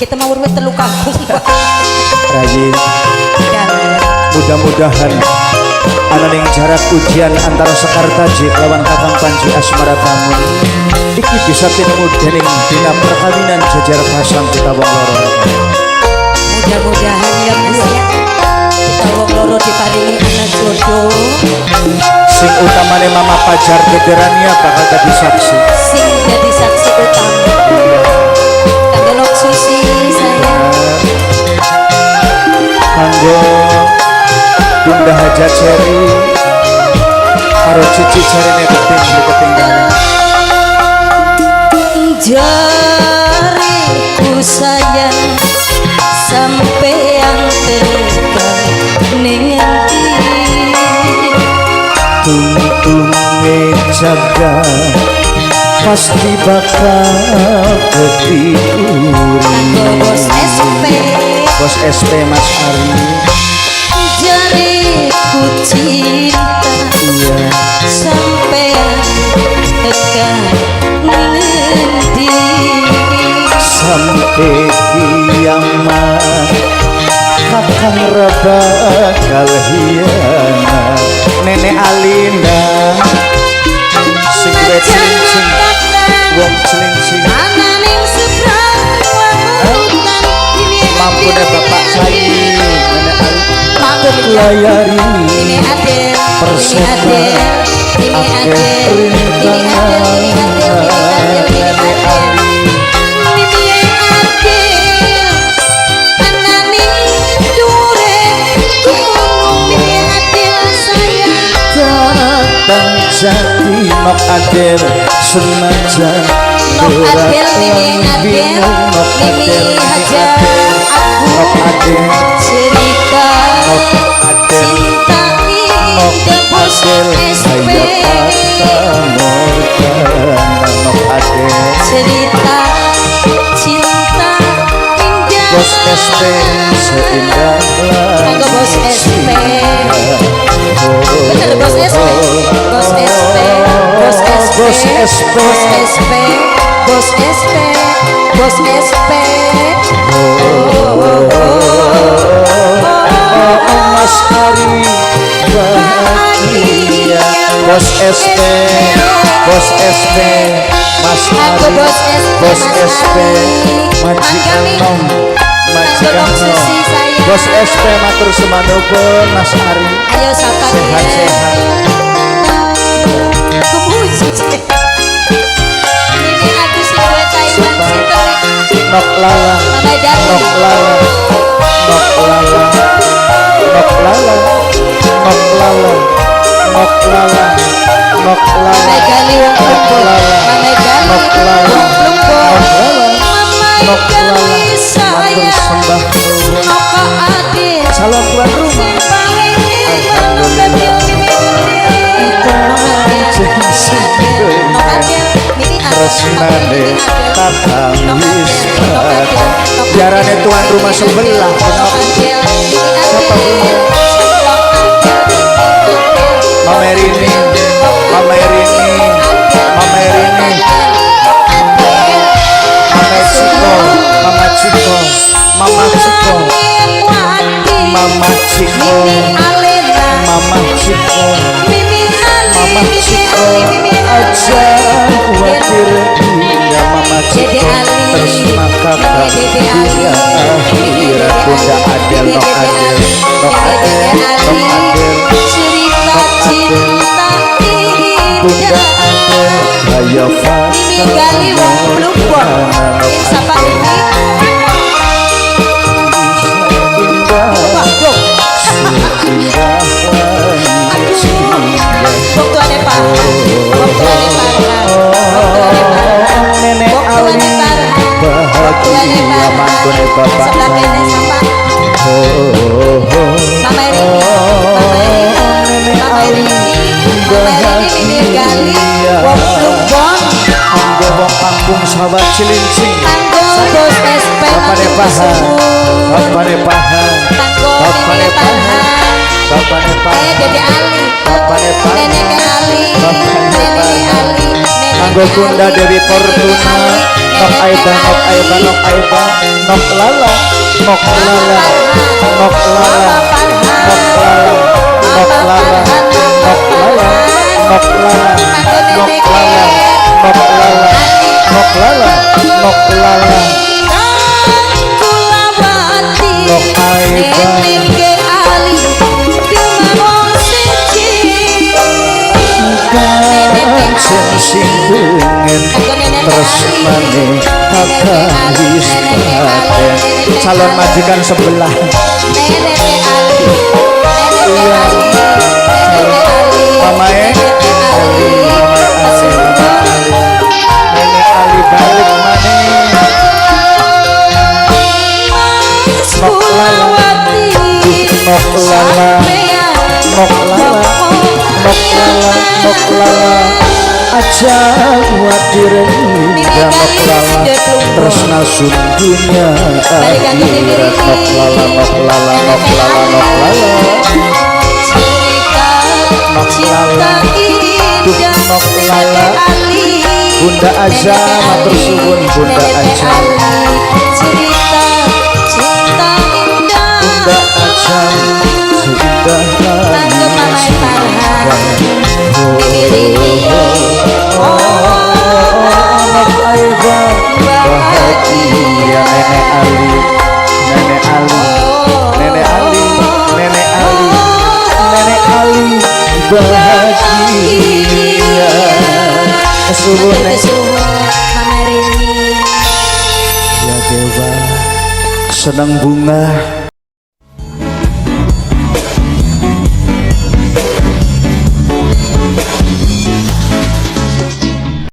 kita mau urut telu kampung. Rayi, mudah-mudahan ananing jarak ujian antara Sekar Taji lawan Kakang Panji Asmara Bangun iki bisa tinemu dening dina perkawinan jejer pasang kita wong loro. Mudah-mudahan ya Mas ya, kita wong loro diparingi anak jodoh. Sing utamane Mama Pajar Gederania bakal jadi saksi. Sing jadi saksi utama. Kanggo nok susi sayang. Kanggo Bunda Haja Cherry karo cici jarine ketinggalan. Jariku sayang sampean tekan ning endi. Tuntunge jaga pasti bakal ketiburi. Bos SP Mas Ari. Jariku cinta sampean tekan ngendi. Sampai kiamat Kakang Raba kalhiana. Nenek Alina sing celincing wong celincing ananing sebrang lamutan mampune Bapak Cai Nenek Alina mampun layari ini Adel persona akhir rintangan Nenek Ali jadi nok Adel senajan nok Adel Mimi Adel Mimi Haja nok Adel cerita cinta indah bos SP nok Adel cerita cinta indah bos SP seindah kanggo bos SP bener bos SP bos SP bos SP bos SP bos SP bos SP bos SP Mas Ari bahagia bos SP bos SP Mas Ari bos SP majikan nom majikan nom bos SP matur semanuwun Mas Ari ayo sapa sehat-sehat ini aku sing duwe Taiwan situ nok lala nok lala nok lala nok lala nok lala nok lala nok lala Mame Gali wong Plumpon Mame Gali nok lala wong Plumpon nok lala matur sembah nuwun Noko Adil salam tuan rumah resmane Kakang Wisata biarane tuan rumah sebelah siapa punya Mama Erini Mama Erini Mama Erini Mama Ciko Mama Ciko Mama Ciko Mama Ciko Mama Ciko Mama Ciko aja khawatir ya Mama Ciko terima kakak dunia akhirat Bunda Adel nok Adel nok Adel nok Adel cerita cinta Bunda Adel kaya Mimi Gali wong Plumpon sapa ini Waktuane Farhan waktuane Farhan Nenek Ali bahagia mantune bapak sebelah kene sapa Mama Erini Mama Erini Mimi Gali wong Plumpon kanggo wong kampung sawah cilincing kanggo bos SP bapane Pahan bapane Pahan bapane Pahan bapane Pahan Dede Ali bapane Pahan Nenek Ali bapane Nenek Pahan Ali Anggo Bunda Dewi Fortuna nok aiba nok aiba nok aiba nok lala nok lala nok lala nok lala nok lala nok lala nok lala nok lala nok lala nok lala nok lala nok aiba Kanjeng sing pengen tresnane akalis paten calon majikan sebelah Mamae Ali Nenek Ali balik maneh nok lala nok lala nok lala nok lala nok lala aja wadir dan nok lala tresna sungguhnya akhirat nok lala nok lala nok lala nok lala nok lala duh nok lala Bunda Aja matur suwun Bunda Aja Bunda Aja seindah nok aiba bahagia Nenek Ali Nenek Ali Nenek Ali Nenek Ali Nenek Ali bahagia kesuwun ya Dewa senang bunga